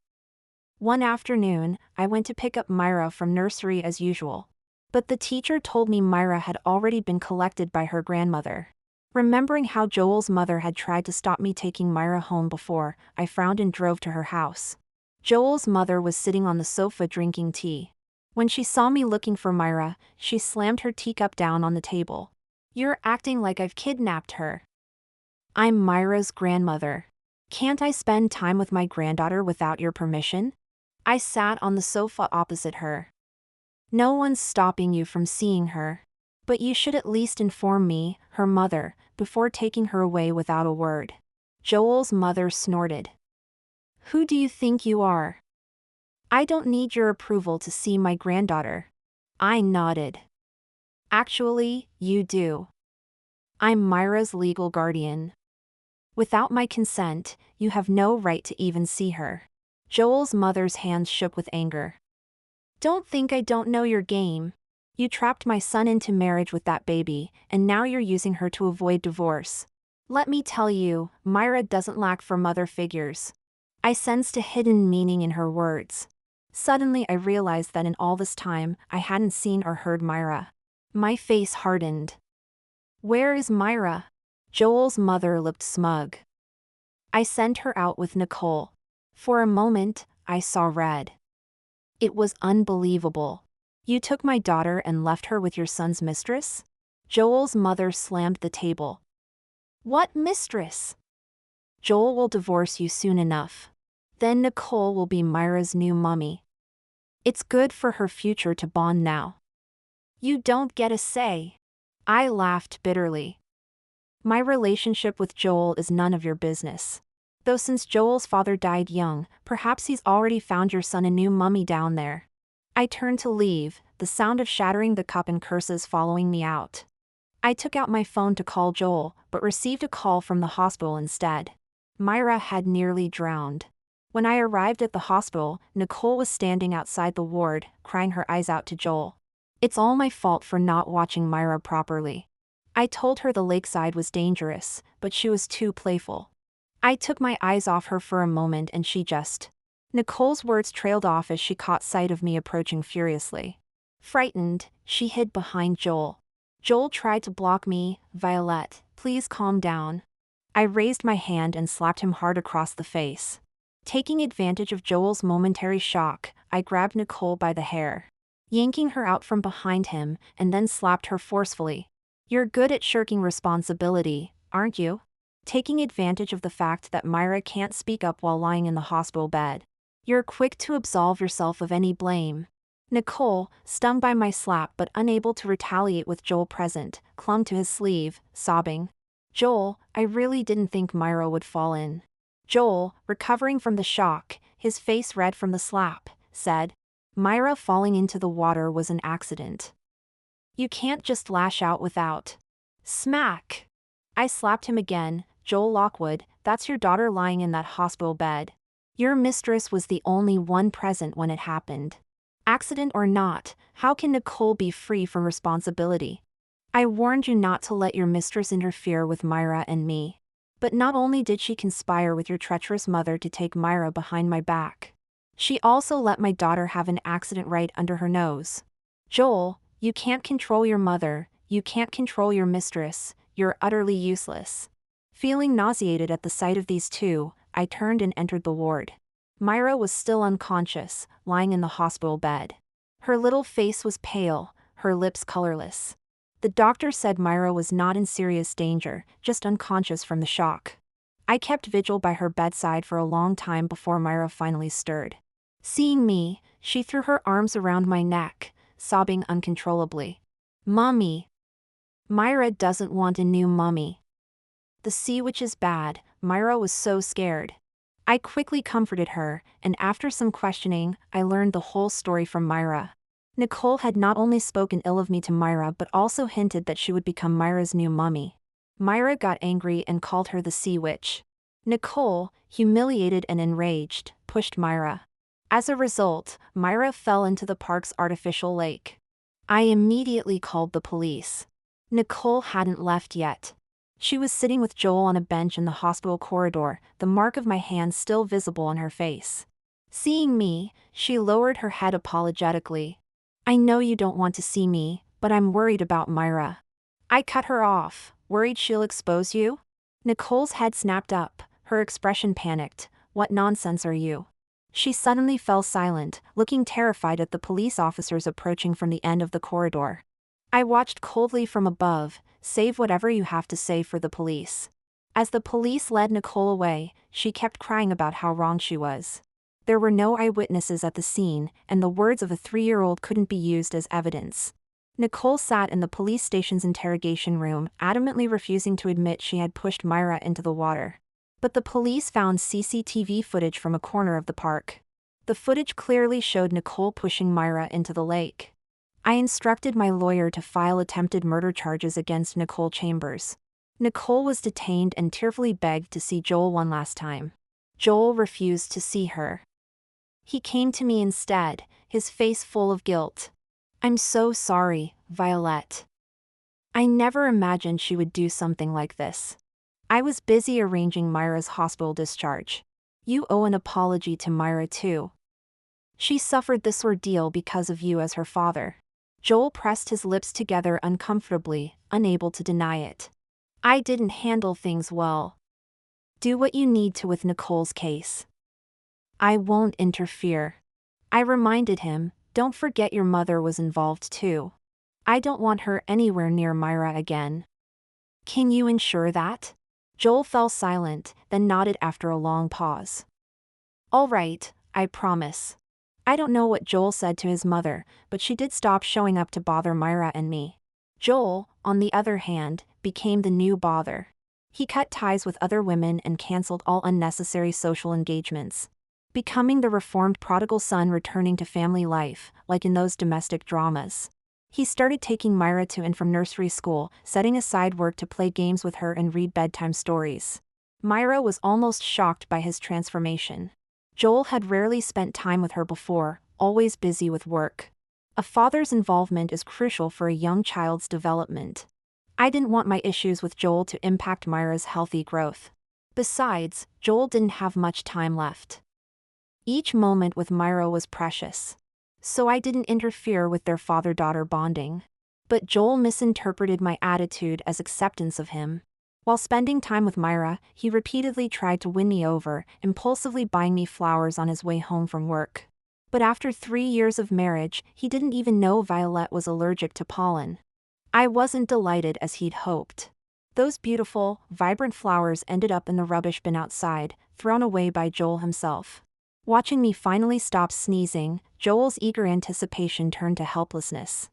S1: One afternoon, I went to pick up Myra from nursery as usual. But the teacher told me Myra had already been collected by her grandmother. Remembering how Joel's mother had tried to stop me taking Myra home before, I frowned and drove to her house. Joel's mother was sitting on the sofa drinking tea. When she saw me looking for Myra, she slammed her teacup down on the table. You're acting like I've kidnapped her. I'm Myra's grandmother. Can't I spend time with my granddaughter without your permission? I sat on the sofa opposite her. No one's stopping you from seeing her. But you should at least inform me, her mother, before taking her away without a word. Joel's mother snorted. Who do you think you are? I don't need your approval to see my granddaughter. I nodded. Actually, you do. I'm Myra's legal guardian. Without my consent, you have no right to even see her. Joel's mother's hands shook with anger. Don't think I don't know your game. You trapped my son into marriage with that baby, and now you're using her to avoid divorce. Let me tell you, Myra doesn't lack for mother figures. I sensed a hidden meaning in her words. Suddenly I realized that in all this time, I hadn't seen or heard Myra. My face hardened. Where is Myra? Joel's mother looked smug. I sent her out with Nicole. For a moment, I saw red. It was unbelievable. You took my daughter and left her with your son's mistress? Joel's mother slammed the table. What mistress? Joel will divorce you soon enough. Then Nicole will be Myra's new mommy. It's good for her future to bond now. You don't get a say. I laughed bitterly. My relationship with Joel is none of your business. Though since Joel's father died young, perhaps he's already found your son a new mummy down there. I turned to leave, the sound of shattering the cup and curses following me out. I took out my phone to call Joel, but received a call from the hospital instead. Myra had nearly drowned. When I arrived at the hospital, Nicole was standing outside the ward, crying her eyes out to Joel. It's all my fault for not watching Myra properly. I told her the lakeside was dangerous, but she was too playful. I took my eyes off her for a moment and she just... Nicole's words trailed off as she caught sight of me approaching furiously. Frightened, she hid behind Joel. Joel tried to block me. Violet, please calm down. I raised my hand and slapped him hard across the face. Taking advantage of Joel's momentary shock, I grabbed Nicole by the hair, yanking her out from behind him, and then slapped her forcefully. You're good at shirking responsibility, aren't you? Taking advantage of the fact that Myra can't speak up while lying in the hospital bed. You're quick to absolve yourself of any blame. Nicole, stung by my slap but unable to retaliate with Joel present, clung to his sleeve, sobbing. Joel, I really didn't think Myra would fall in. Joel, recovering from the shock, his face red from the slap, said, Myra falling into the water was an accident. You can't just lash out without. Smack! I slapped him again. Joel Lockwood, that's your daughter lying in that hospital bed. Your mistress was the only one present when it happened. Accident or not, how can Nicole be free from responsibility? I warned you not to let your mistress interfere with Myra and me. But not only did she conspire with your treacherous mother to take Myra behind my back, she also let my daughter have an accident right under her nose. Joel, you can't control your mother, you can't control your mistress, you're utterly useless. Feeling nauseated at the sight of these two, I turned and entered the ward. Myra was still unconscious, lying in the hospital bed. Her little face was pale, her lips colorless. The doctor said Myra was not in serious danger, just unconscious from the shock. I kept vigil by her bedside for a long time before Myra finally stirred. Seeing me, she threw her arms around my neck, sobbing uncontrollably. Mommy! Myra doesn't want a new mommy. The sea witch is bad. Myra was so scared. I quickly comforted her, and after some questioning, I learned the whole story from Myra. Nicole had not only spoken ill of me to Myra but also hinted that she would become Myra's new mommy. Myra got angry and called her the sea witch. Nicole, humiliated and enraged, pushed Myra. As a result, Myra fell into the park's artificial lake. I immediately called the police. Nicole hadn't left yet. She was sitting with Joel on a bench in the hospital corridor, the mark of my hand still visible on her face. Seeing me, she lowered her head apologetically. I know you don't want to see me, but I'm worried about Myra. I cut her off, worried she'll expose you? Nicole's head snapped up, her expression panicked. What nonsense are you? She suddenly fell silent, looking terrified at the police officers approaching from the end of the corridor. I watched coldly from above. Save whatever you have to say for the police. As the police led Nicole away, she kept crying about how wrong she was. There were no eyewitnesses at the scene, and the words of a 3-year-old couldn't be used as evidence. Nicole sat in the police station's interrogation room, adamantly refusing to admit she had pushed Myra into the water. But the police found CCTV footage from a corner of the park. The footage clearly showed Nicole pushing Myra into the lake. I instructed my lawyer to file attempted murder charges against Nicole Chambers. Nicole was detained and tearfully begged to see Joel one last time. Joel refused to see her. He came to me instead, his face full of guilt. "I'm so sorry, Violet. I never imagined she would do something like this. I was busy arranging Myra's hospital discharge. You owe an apology to Myra too. She suffered this ordeal because of you as her father." Joel pressed his lips together uncomfortably, unable to deny it. "I didn't handle things well. Do what you need to with Nicole's case. I won't interfere." I reminded him, "Don't forget your mother was involved too. I don't want her anywhere near Myra again." "Can you ensure that?" Joel fell silent, then nodded after a long pause. "All right, I promise." I don't know what Joel said to his mother, but she did stop showing up to bother Myra and me. Joel, on the other hand, became the new bother. He cut ties with other women and canceled all unnecessary social engagements, becoming the reformed prodigal son returning to family life, like in those domestic dramas. He started taking Myra to and from nursery school, setting aside work to play games with her and read bedtime stories. Myra was almost shocked by his transformation. Joel had rarely spent time with her before, always busy with work. A father's involvement is crucial for a young child's development. I didn't want my issues with Joel to impact Myra's healthy growth. Besides, Joel didn't have much time left. Each moment with Myra was precious. So I didn't interfere with their father-daughter bonding. But Joel misinterpreted my attitude as acceptance of him. While spending time with Myra, he repeatedly tried to win me over, impulsively buying me flowers on his way home from work. But after 3 years of marriage, he didn't even know Violet was allergic to pollen. I wasn't delighted as he'd hoped. Those beautiful, vibrant flowers ended up in the rubbish bin outside, thrown away by Joel himself. Watching me finally stop sneezing, Joel's eager anticipation turned to helplessness.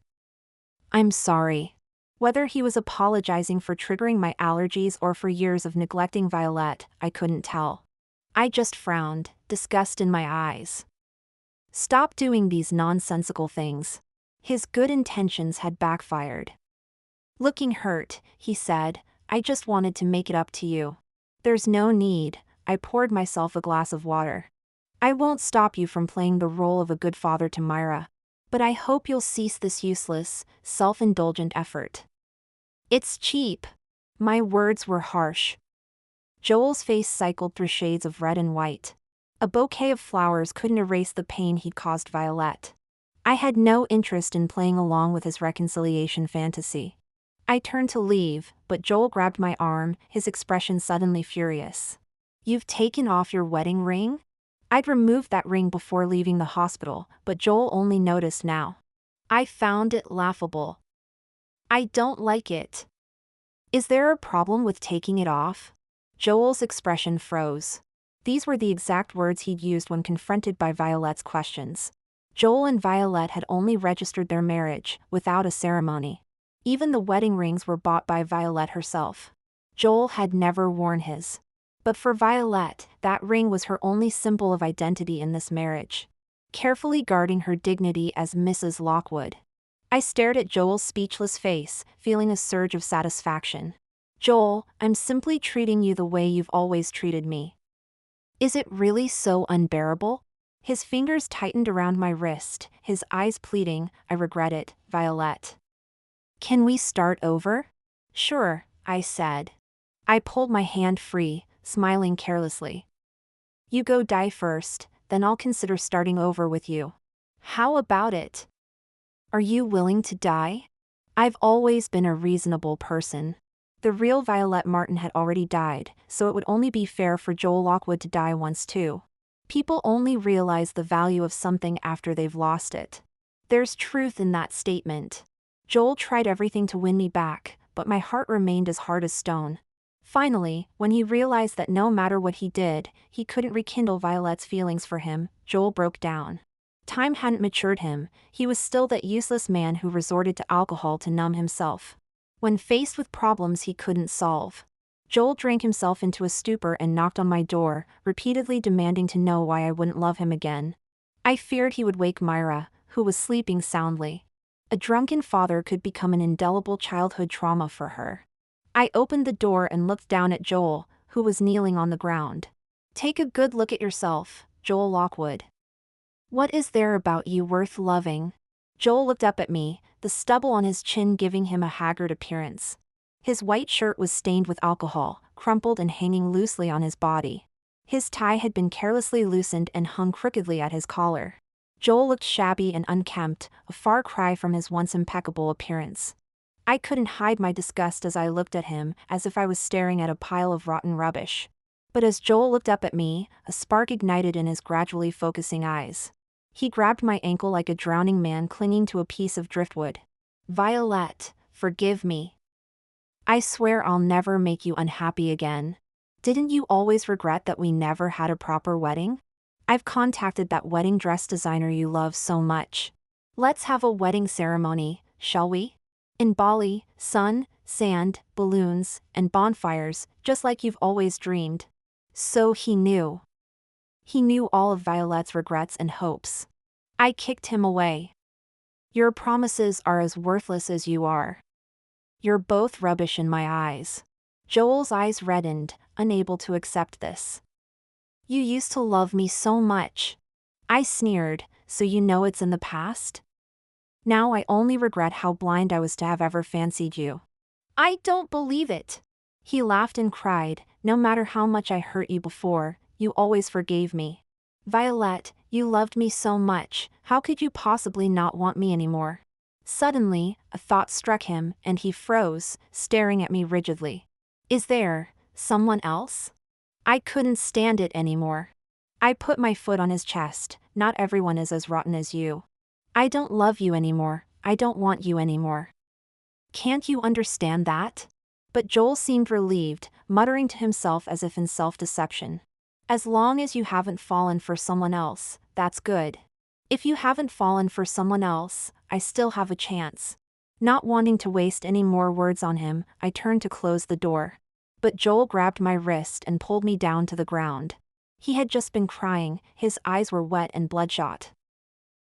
S1: "I'm sorry." Whether he was apologizing for triggering my allergies or for years of neglecting Violet, I couldn't tell. I just frowned, disgust in my eyes. "Stop doing these nonsensical things." His good intentions had backfired. Looking hurt, he said, "I just wanted to make it up to you." "There's no need." I poured myself a glass of water. "I won't stop you from playing the role of a good father to Myra. But I hope you'll cease this useless, self-indulgent effort. It's cheap." My words were harsh. Joel's face cycled through shades of red and white. A bouquet of flowers couldn't erase the pain he'd caused Violet. I had no interest in playing along with his reconciliation fantasy. I turned to leave, but Joel grabbed my arm, his expression suddenly furious. "You've taken off your wedding ring?" I'd removed that ring before leaving the hospital, but Joel only noticed now. I found it laughable. "I don't like it." "Is there a problem with taking it off?" Joel's expression froze. These were the exact words he'd used when confronted by Violet's questions. Joel and Violet had only registered their marriage, without a ceremony. Even the wedding rings were bought by Violet herself. Joel had never worn his. But for Violet, that ring was her only symbol of identity in this marriage, carefully guarding her dignity as Mrs. Lockwood. I stared at Joel's speechless face, feeling a surge of satisfaction. "Joel, I'm simply treating you the way you've always treated me." "Is it really so unbearable?" His fingers tightened around my wrist, his eyes pleading, "I regret it, Violet." "Can we start over?" "Sure," I said. I pulled my hand free, smiling carelessly. "You go die first, then I'll consider starting over with you." "How about it?" "Are you willing to die?" I've always been a reasonable person. The real Violet Martin had already died, so it would only be fair for Joel Lockwood to die once too. People only realize the value of something after they've lost it. There's truth in that statement. Joel tried everything to win me back, but my heart remained as hard as stone. Finally, when he realized that no matter what he did, he couldn't rekindle Violet's feelings for him, Joel broke down. Time hadn't matured him, he was still that useless man who resorted to alcohol to numb himself when faced with problems he couldn't solve. Joel drank himself into a stupor and knocked on my door, repeatedly demanding to know why I wouldn't love him again. I feared he would wake Myra, who was sleeping soundly. A drunken father could become an indelible childhood trauma for her. I opened the door and looked down at Joel, who was kneeling on the ground. "Take a good look at yourself, Joel Lockwood. What is there about you worth loving?" Joel looked up at me, the stubble on his chin giving him a haggard appearance. His white shirt was stained with alcohol, crumpled and hanging loosely on his body. His tie had been carelessly loosened and hung crookedly at his collar. Joel looked shabby and unkempt, a far cry from his once impeccable appearance. I couldn't hide my disgust as I looked at him, as if I was staring at a pile of rotten rubbish. But as Joel looked up at me, a spark ignited in his gradually focusing eyes. He grabbed my ankle like a drowning man clinging to a piece of driftwood. "Violet, forgive me. I swear I'll never make you unhappy again. Didn't you always regret that we never had a proper wedding? I've contacted that wedding dress designer you love so much. Let's have a wedding ceremony, shall we? In Bali, sun, sand, balloons, and bonfires, just like you've always dreamed." So he knew. He knew all of Violet's regrets and hopes. I kicked him away. "Your promises are as worthless as you are. You're both rubbish in my eyes." Joel's eyes reddened, unable to accept this. "You used to love me so much," I sneered, "so you know it's in the past? Now I only regret how blind I was to have ever fancied you." "I don't believe it." He laughed and cried, "No matter how much I hurt you before, you always forgave me. Violet, you loved me so much, how could you possibly not want me anymore?" Suddenly, a thought struck him, and he froze, staring at me rigidly. "Is there someone else?" I couldn't stand it anymore. I put my foot on his chest. "Not everyone is as rotten as you. I don't love you anymore. I don't want you anymore. Can't you understand that?" But Joel seemed relieved, muttering to himself as if in self-deception. "As long as you haven't fallen for someone else, that's good. If you haven't fallen for someone else, I still have a chance." Not wanting to waste any more words on him, I turned to close the door. But Joel grabbed my wrist and pulled me down to the ground. He had just been crying, his eyes were wet and bloodshot.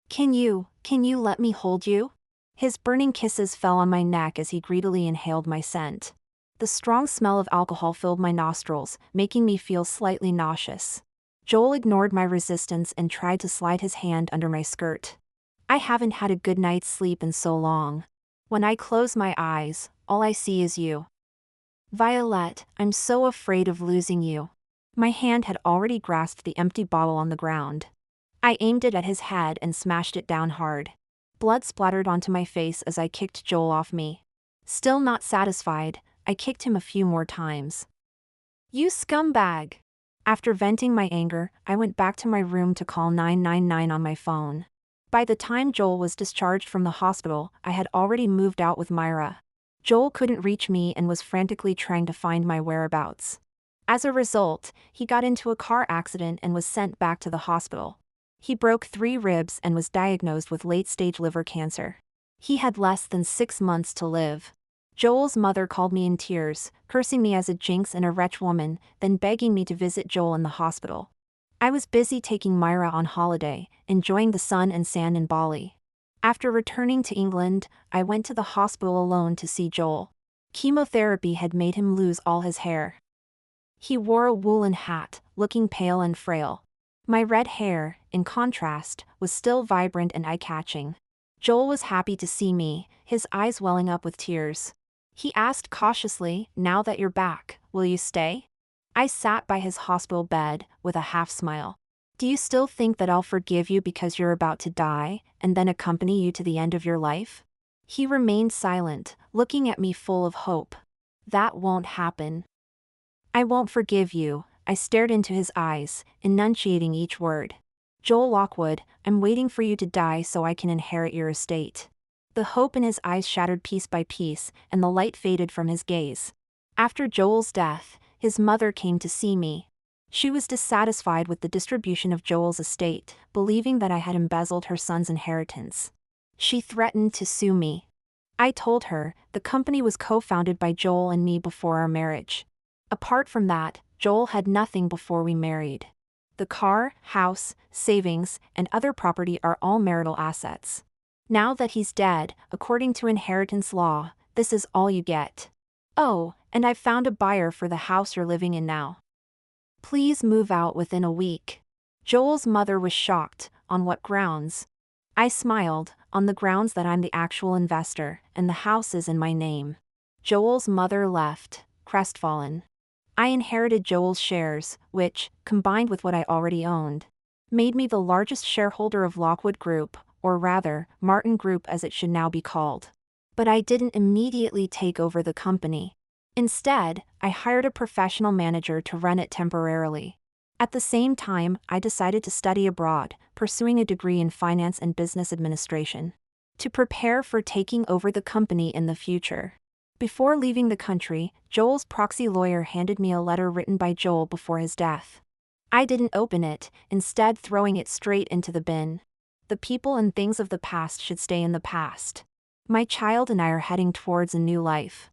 S1: Can you let me hold you?" His burning kisses fell on my neck as he greedily inhaled my scent. The strong smell of alcohol filled my nostrils, making me feel slightly nauseous. Joel ignored my resistance and tried to slide his hand under my skirt. I haven't had a good night's sleep in so long. When I close my eyes, all I see is you. Violet, I'm so afraid of losing you." My hand had already grasped the empty bottle on the ground. I aimed it at his head and smashed it down hard. Blood splattered onto my face as I kicked Joel off me. Still not satisfied, I kicked him a few more times. "You scumbag!" After venting my anger, I went back to my room to call 999 on my phone. By the time Joel was discharged from the hospital, I had already moved out with Myra. Joel couldn't reach me and was frantically trying to find my whereabouts. As a result, he got into a car accident and was sent back to the hospital. He broke 3 ribs and was diagnosed with late-stage liver cancer. He had less than 6 months to live. Joel's mother called me in tears, cursing me as a jinx and a wretch woman, then begging me to visit Joel in the hospital. I was busy taking Myra on holiday, enjoying the sun and sand in Bali. After returning to England, I went to the hospital alone to see Joel. Chemotherapy had made him lose all his hair. He wore a woolen hat, looking pale and frail. My red hair, in contrast, was still vibrant and eye-catching. Joel was happy to see me, his eyes welling up with tears. He asked cautiously, "Now that you're back, will you stay?" I sat by his hospital bed, with a half-smile. "Do you still think that I'll forgive you because you're about to die, and then accompany you to the end of your life?" He remained silent, looking at me full of hope. "That won't happen." "I won't forgive you." I stared into his eyes, enunciating each word. "Joel Lockwood, I'm waiting for you to die so I can inherit your estate." The hope in his eyes shattered piece by piece, and the light faded from his gaze. After Joel's death, his mother came to see me. She was dissatisfied with the distribution of Joel's estate, believing that I had embezzled her son's inheritance. She threatened to sue me. I told her the company was co-founded by Joel and me before our marriage. Apart from that, Joel had nothing before we married. The car, house, savings, and other property are all marital assets. Now that he's dead, according to inheritance law, this is all you get. Oh, and I've found a buyer for the house you're living in now. Please move out within a week. Joel's mother was shocked. On what grounds? I smiled, on the grounds that I'm the actual investor, and the house is in my name. Joel's mother left, crestfallen. I inherited Joel's shares, which, combined with what I already owned, made me the largest shareholder of Lockwood Group, or rather, Martin Group as it should now be called. But I didn't immediately take over the company. Instead, I hired a professional manager to run it temporarily. At the same time, I decided to study abroad, pursuing a degree in finance and business administration, to prepare for taking over the company in the future. Before leaving the country, Joel's proxy lawyer handed me a letter written by Joel before his death. I didn't open it, instead throwing it straight into the bin. The people and things of the past should stay in the past. My child and I are heading towards a new life.